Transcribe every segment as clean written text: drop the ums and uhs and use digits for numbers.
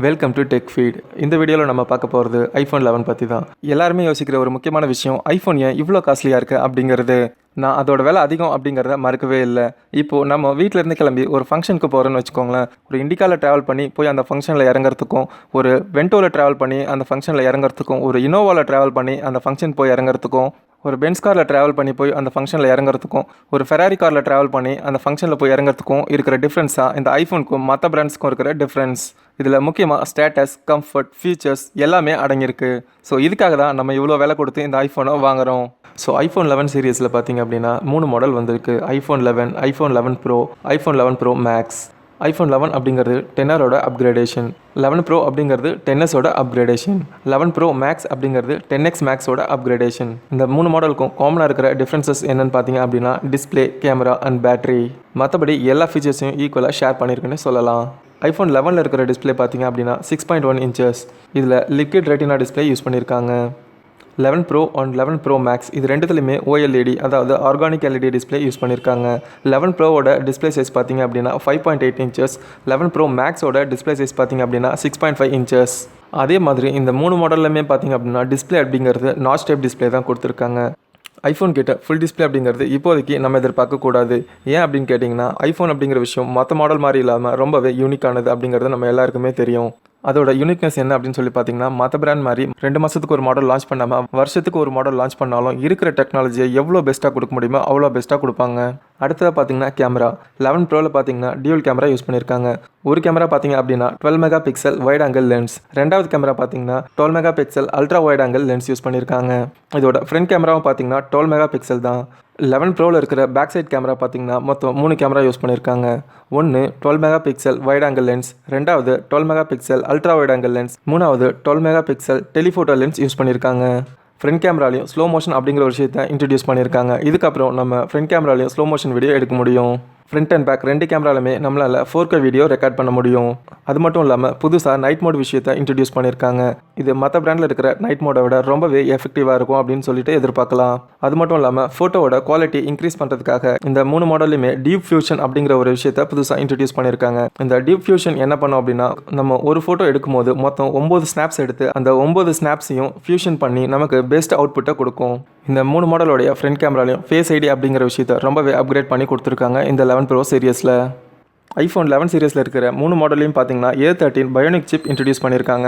Welcome to tech feet. இந்த வீடியோவில் நம்ம பார்க்க போகிறது ஐஃபோன் 11 பற்றி தான். எல்லாருமே யோசிக்கிற ஒரு முக்கியமான விஷயம், ஐஃபோன் ஏன் இவ்வளோ காஸ்ட்லியாக இருக்குது அப்படிங்கிறது. நான் அதோட விலை அதிகம் அப்படிங்கிறத மறுக்கவே இல்லை. இப்போது நம்ம வீட்டிலேருந்து கிளம்பி ஒரு ஃபங்க்ஷனுக்கு போகிறோன்னு வச்சுக்கோங்களேன். ஒரு இண்டிகாவில் ட்ராவல் பண்ணி போய் அந்த ஃபங்க்ஷனில் இறங்குறதுக்கும், ஒரு வென்டோவில் ட்ராவல் பண்ணி அந்த ஃபங்க்ஷனில் இறங்குறதுக்கும், ஒரு இனோவாவில் ட்ராவல் பண்ணி அந்த ஃபங்க்ஷன் போய் இறங்குறதுக்கும், ஒரு பென்ஸ் காரில் ட்ராவல் பண்ணி போய் அந்த ஃபங்க்ஷனில் இறங்குறதுக்கும், ஒரு ஃபெராரி காரில் ட்ராவல் பண்ணி அந்த ஃபங்க்ஷனில் போய் இறங்குறதுக்கும் இருக்கிற டிஃப்ரென்ஸ் தான் இந்த ஐஃபோனுக்கும் மற்ற பிராண்ட்ஸ்க்கும் இருக்கிற டிஃப்ரென்ஸ். இதில் முக்கியமாக ஸ்டேட்டஸ், கம்ஃபர்ட், ஃபீச்சர்ஸ் எல்லாமே அடங்கியிருக்கு. ஸோ இதுக்காக தான் நம்ம இவ்வளோ விலை கொடுத்து இந்த ஐஃபோனை வாங்குகிறோம். ஸோ ஐஃபோன் 11 சீரீஸில் பார்த்தீங்க அப்படின்னா 3 மாடல் வந்திருக்கு. IPhone 11, iPhone 11 pro, iPhone 11 pro max. IPhone 11 அப்படிங்கிறது 10R அப்கிரேடேஷன், 11 ப்ரோ அப்படிங்கிறது 10S அப்கிரேடேஷன், 11 ப்ரோ மேக்ஸ் அப்படிங்கிறது 10X மேக்ஸோட அப்கிரேடேஷன். இந்த 3 மாடலுக்கும் காமனாக இருக்கிற டிஃப்ரென்சஸ் என்னென்னு பார்த்தீங்க அப்படின்னா டிஸ்பிளே, கேமரா அண்ட் பேட்டரி. மற்றபடி எல்லா ஃபீச்சர்ஸையும் ஈக்குவலாக ஷேர் பண்ணியிருக்குன்னு சொல்லலாம். ஐஃபோன் 11 இருக்கிற டிஸ்பிளே பார்த்தீங்க அப்படின்னா 6.1 இன்ச்சஸ். இதில் லிக்விட் ரெட்டினா டிஸ்பிளே யூஸ் பண்ணியிருக்காங்க. 11 ப்ரோ அண்ட் 11 ப்ரோ மேக்ஸ் இது ரெண்டுத்துலையுமே OLED, அதாவது ஆர்கானிக் LED டிஸ்பிளே யூஸ் பண்ணியிருக்காங்க. 11 ப்ரோவோட டிஸ்பிளே சைஸ் பார்த்தீங்க அப்படின்னா 5.8 இன்ச்சஸ். 11 ப்ரோ மேக்ஸோட டிஸ்பிளே சைஸ் பார்த்தீங்க அப்படின்னா 6.5 இன்ச்சஸ். அதே மாதிரி இந்த 3 மாடல்லையுமே பார்த்தீங்க அப்படின்னா டிஸ்பிளே அப்படிங்கிறது நாச் டைப் டிஸ்பிளே தான் கொடுத்துருக்காங்க. ஐஃபோன் கிட்ட ஃபுல் டிஸ்பிளே அப்படிங்கிறது இப்போதைக்கு நம்ம எதிர்பார்க்கக்கூடாது. ஏன் அப்படின்னு கேட்டிங்கன்னா, ஐஃபோன் அப்படிங்கிற விஷயம் மற்ற மாடல் மாதிரி இல்லாமல் ரொம்பவே யூனிக்கானது அப்படிங்கிறது நம்ம எல்லாருக்குமே தெரியும். அதோட யூனிக்னஸ் என்ன அப்படின்னு சொல்லி பார்த்தீங்கன்னா, மற்ற பிராண்ட் மாதிரி 2 மாதத்துக்கு ஒரு மாடல் லான்ச் பண்ணாமல் வருஷத்துக்கு ஒரு மாடல் லான்ச் பண்ணாலும் இருக்கிற டெக்னாலஜியை எவ்வளோ பெஸ்ட்டாக கொடுக்க முடியுமோ அவ்வளோ பெஸ்ட்டாக கொடுப்பாங்க. அடுத்ததாக பார்த்தீங்கன்னா கேமரா. 11 ப்ரோவில் பார்த்தீங்கன்னா டியூல் கேமரா யூஸ் பண்ணியிருக்காங்க. ஒரு கேமரா பார்த்தீங்க அப்படின்னா 12 mega pixel wide angle lens. ரெண்டாவது கேமரா பார்த்தீங்கன்னா 12 mega pixel ultra wide angle lens use பண்ணியிருக்காங்க. இதோட ஃப்ரண்ட் கேமராவும் பார்த்தீங்கன்னா 12 மெகா பிக்சல் தான். 11 ப்ரோவில் இருக்கிற பேக் சைட் கேமரா பார்த்தீங்கன்னா மொத்தம் 3 கேமரா யூஸ் பண்ணியிருக்காங்க. ஒன்று 12 mega pixel wide angle lens, ரெண்டாவது 12 mega pixel ultra wide angle lens, மூணாவது 12 mega pixel telephoto lens use பண்ணியிருக்காங்க. ஃப்ரண்ட் கேமராலையும் ஸ்லோ மோஷன் அப்படிங்கிற ஒரு விஷயத்தை இன்ட்ரடியூஸ் பண்ணியிருக்காங்க. இதுக்கப்புறம் நம்ம ஃப்ரண்ட் கேமராலையும் ஸ்லோ மோஷன் வீடியோ எடுக்க முடியும். ஃப்ரண்ட் அண்ட் பேக் 2 கேமராலுமே நம்மளால் 4K வீடியோ ரெக்கார்ட் பண்ண முடியும். அது மட்டும் இல்லாமல் புதுசாக நைட் மோட் விஷயத்தை இன்ட்ரடியூஸ் பண்ணியிருக்காங்க. இது மற்ற பிராண்டில் இருக்கிற நைட் மோடை விட ரொம்பவே எஃபெக்டிவாக இருக்கும் அப்படின்னு சொல்லிட்டு எதிர்பார்க்கலாம். அது மட்டும் இல்லாமல் ஃபோட்டோவோட குவாலிட்டி இன்க்ரீஸ் பண்ணுறதுக்காக இந்த 3 மாடல்லையுமே டீப் ஃபியூஷன் அப்படிங்கிற ஒரு விஷயத்தை புதுசாக இன்ட்ரடியூஸ் பண்ணியிருக்காங்க. இந்த டீப் ஃபியூஷன் என்ன பண்ணோம் அப்படின்னா, நம்ம ஒரு ஃபோட்டோ எடுக்கும்போது மொத்தம் 9 ஸ்னாப்ஸ் எடுத்து அந்த 9 ஸ்னாப்ஸையும் ஃபியூஷன் பண்ணி நமக்கு பெஸ்ட் அவுட்புட்டை கொடுக்கும். இந்த 3 மாடலோடைய ஃப்ரண்ட் கேமராலையும் ஃபேஸ் ஐடி அப்படிங்கிற விஷயத்தை ரொம்பவே அப்கிரேட் பண்ணி கொடுத்துருக்காங்க இந்த 11 ப்ரோ சீரியஸில். ஐஃபோன் 11 சீரியஸில் இருக்கிற 3 மாடலையும் பார்த்தீங்கன்னா A13 பயோனிக் சிப் இன்ட்ரடியூஸ் பண்ணியிருக்காங்க.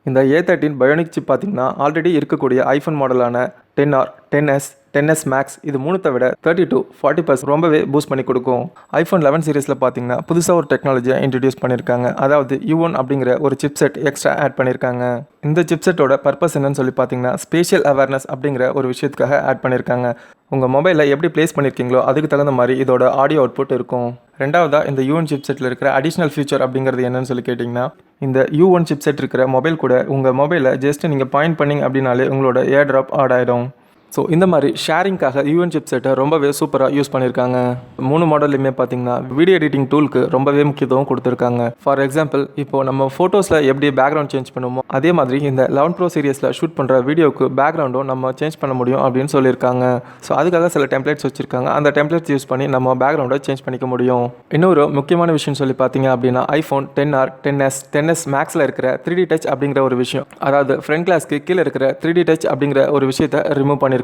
இந்த A13 பயோனிக் சிப் பார்த்தீங்கன்னா ஆல்ரெடி இருக்கக்கூடிய ஐஃபோன் மாடலான 10R, 10S, 10S மேக்ஸ் இது 3 விட 30 to 40% ரொம்பவே பூஸ்ட் பண்ணி கொடுக்கும். ஐஃபோன் 11 சீரிஸில் பார்த்தீங்கன்னா புதுசாக ஒரு டெக்னாலஜியை இன்ட்ரடியூஸ் பண்ணியிருக்காங்க. அதாவது U1 அப்படிங்கிற ஒரு சிப்செட் எக்ஸ்ட்ரா ஆட் பண்ணியிருக்காங்க. இந்த சிப்செட்டோட பர்பஸ் என்னன்னு சொல்லி பார்த்தீங்கன்னா, ஸ்பேஷியல் அவேர்னஸ் அப்படிங்கிற ஒரு விஷயத்துக்காக ஆட் பண்ணியிருக்காங்க. உங்கள் மொபைலில் எப்படி ப்ளேஸ் பண்ணியிருக்கீங்களோ அதுக்கு தகுந்த மாதிரி இதோட ஆடியோ அவுட்புட் இருக்கும். ரெண்டாவதாக இந்த U1 சிப்செட்டில் இருக்கிற அடிஷ்னல் ஃபீச்சர் அப்படிங்கிறது என்னன்னு சொல்லி கேட்டிங்கன்னா, இந்த U1 சிப்செட் இருக்கிற மொபைல் கூட உங்கள் மொபைலை ஜஸ்ட் நீங்கள் பாயிண்ட் பண்ணிங்க அப்படின்னாலே உங்களோட ஏர் ட்ராப் ஆட் ஆகிடும். ஸோ இந்த மாதிரி ஷேரிங்காக U1 சிப்செட்டை ரொம்பவே சூப்பராக யூஸ் பண்ணியிருக்காங்க. 3 மாடல்லையுமே பார்த்தீங்கன்னா வீடியோ எடிட்டிங் டூலுக்கு ரொம்பவே முக்கியத்துவம் கொடுத்துருக்காங்க. ஃபார் எக்ஸாம்பிள், இப்போது நம்ம ஃபோட்டோஸில் எப்படி பேக்ரவுண்ட் சேஞ்ச் பண்ணுவோமோ அதே மாதிரி இந்த 11 ப்ரோ சீரியஸில் ஷூட் பண்ணுற வீடியோவுக்கு பேக்ரவுண்டும் நம்ம சேஞ்ச் பண்ண முடியும் அப்படின்னு சொல்லியிருக்காங்க. ஸோ அதுக்காக சில டெம்ப்ளேட்ஸ் வச்சுருக்காங்க. அந்த டெம்ப்ளேட்ஸ் யூஸ் பண்ணி நம்ம பேக்ரவுண்டை சேஞ்ச் பண்ணிக்க முடியும். இன்னொரு முக்கியமான விஷயம் சொல்லி பார்த்தீங்க அப்படின்னா, ஐஃபோன் 10R, 10S, 10S மேக்ஸில் இருக்கிற 3D டச் அப்படிங்கிற ஒரு விஷயம், அதாவது ஃப்ரண்ட் கிளாஸ்க்கு கீழே இருக்கிற 3D டச் அப்படிங்கிற ஒரு விஷயத்தை ரிமூவ் பண்ணியிருக்காங்க.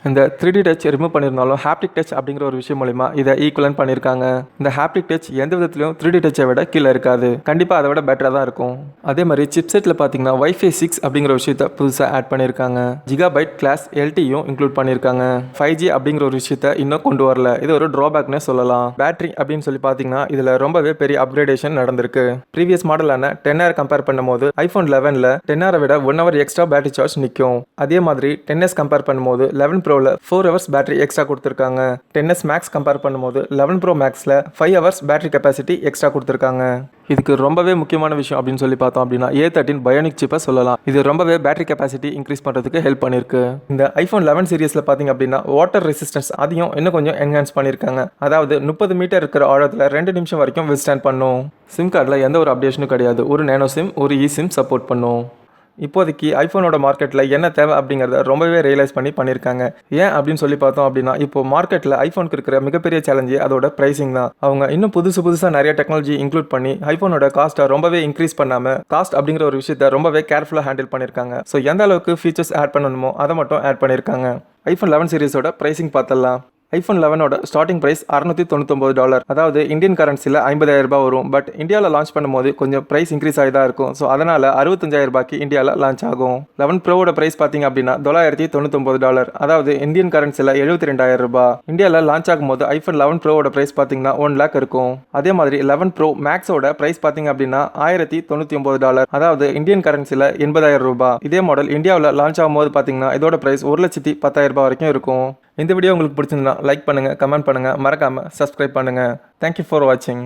இந்த 3D டச் ரிமூவ் பண்ணியிருந்தாலும் ஹாப்டிக் டச் அப்படிங்கிற ஒரு விஷயம் மூலமா இதை ஈக்குவலன் பண்ணியிருக்காங்க. இந்த ஹாப்டிக் டச் எந்த விதத்திலும் 3D டச்சை விட கீழே இருக்காது. கண்டிப்பாக அதை விட பெட்டராக தான் இருக்கும். அதே மாதிரி சிப்செட்டில் பார்த்தீங்கன்னா Wi-Fi 6 அப்படிங்கிற விஷயத்தை புதுசாக ஆட் பண்ணியிருக்காங்க. ஜிகாபைட் கிளாஸ் LTEயும் இன்க்ளூட் பண்ணியிருக்காங்க. 5G அப்படிங்கிற ஒரு விஷயத்தை இன்னும் கொண்டு வரல. இது ஒரு ட்ராபேக்னே சொல்லலாம். பேட்டரி அப்படின்னு சொல்லி பார்த்தீங்கன்னா இதில் ரொம்பவே பெரிய அப்கிரேடேஷன் நடந்திருக்கு. ப்ரீவியஸ் மாடலான 10R கம்பேர் பண்ணும்போது ஐஃபோன் 11ல் 10R விட 1 hour எக்ஸ்ட்ரா பேட்டரி சார்ஜ் நிற்கும். அதே மாதிரி 10S கம்பேர் பண்ணும்போது 11 ப்ரோவில் 4 hours பேட்டரி எக்ஸ்ட்ரா கொடுத்துருக்காங்க. 10S மேக்ஸ் கம்பேர் பண்ணும்போது 11 ப்ரோ மேக்ஸில் 5 hours பேட்டரி கெப்பாசிட்டி எக்ஸ்ட்ரா கொடுத்துருக்காங்க. இதுக்கு ரொம்பவே முக்கியமான விஷயம் அப்படின்னு சொல்லி பார்த்தோம் அப்படின்னா A13 பயோனிக் சிப்பை சொல்லலாம். இது ரொம்பவே பேட்டரி கெப்பாசிட்டி இன்க்ரீஸ் பண்ணுறதுக்கு ஹெல்ப் பண்ணியிருக்கு. இந்த ஐஃபோன் 11 சீரியஸில் பார்த்தீங்க அப்படின்னா வாட்டர் ரெசிஸ்டன்ஸ் அதையும் இன்னும் கொஞ்சம் என்ஹான்ஸ் பண்ணியிருக்காங்க. அதாவது 30 மீட்டர் இருக்கிற ஆழத்தில் 2 நிமிஷம் வரைக்கும் வித்ஸ்டாண்ட் பண்ணும். சிம் கார்டில் எந்த ஒரு அப்டேஷனும் கிடையாது. ஒரு நேனோ சிம், ஒரு இ சிம் சப்போர்ட் பண்ணும். இப்போதைக்கு ஐஃபோனோட மார்க்கெட்டில் என்ன தேவை அப்படிங்கிறத ரொம்பவே ரியலைஸ் பண்ணியிருக்காங்க. ஏன் அப்படின்னு சொல்லி பார்த்தோம் அப்படின்னா, இப்போ மார்க்கெட்டில் ஐஃபோனுக்கு இருக்கிற மிகப்பெரிய சேலஞ்சு அதோட ப்ரைசிங் தான். அவங்க இன்னும் புதுசாக நிறைய டெக்னாலஜி இன்க்ளூட் பண்ணி ஐஃபோனோட காஸ்ட்டை ரொம்பவே இன்க்ரீஸ் பண்ணாமல் காஸ்ட் அப்படிங்கிற ஒரு விஷயத்தை ரொம்பவே கேர்ஃபுல்லாக ஹேண்டில் பண்ணியிருக்காங்க. ஸோ எந்த அளவுக்கு ஃபீச்சர்ஸ் ஆட் பண்ணணுமோ அதை மட்டும் ஆட் பண்ணியிருக்காங்க. ஐஃபோன் 11 சீரிஸோட ப்ரைசிங் பார்த்தலாம். ஐஃபோன் 11ஓட ஸ்டார்டிங் ப்ரைஸ் $699, அதாவது இந்தியன் கரன்சியில் 50,000 ரூபாய் வரும். பட் இந்தியாவில் லான்ச் பண்ணும்போது கொஞ்சம் ப்ரைஸ் இன்க்ரீஸ் ஆகி தான் இருக்கும். ஸோ அதனால் 65,000 ரூபாய்க்கு இந்தியாவில் லான்ச் ஆகும். 11 ப்ரோவோட ப்ரைஸ் பார்த்தீங்க அப்படின்னா $999, அதாவது இந்தியன் கரன்சியில் 72,000 ரூபாய். இந்தியாவில் லான்ச் ஆகும்போது ஐஃபோன் 11 ப்ரோவோட ப்ரைஸ் பார்த்தீங்கன்னா 1 lakh இருக்கும். அதே மாதிரி 11 ப்ரோ மேக்ஸோட ப்ரைஸ் பார்த்தீங்க அப்படின்னா $1099, அதாவது இந்தியன் கரன்சியில் 80,000 ரூபாய். இதே மாடல் இந்தியாவில் லான்ச் ஆகும்போது பார்த்தீங்கன்னா இதோட ப்ரைஸ் 1,10,000 ரூபாய் வரைக்கும் இருக்கும். இந்த வீடியோ உங்களுக்கு பிடிச்சிருந்தா லைக் பண்ணுங்கள், கமெண்ட் பண்ணுங்கள், மறக்காமல் சப்ஸ்கிரைப் பண்ணுங்கள். தேங்க்யூ ஃபார் வாட்சிங்.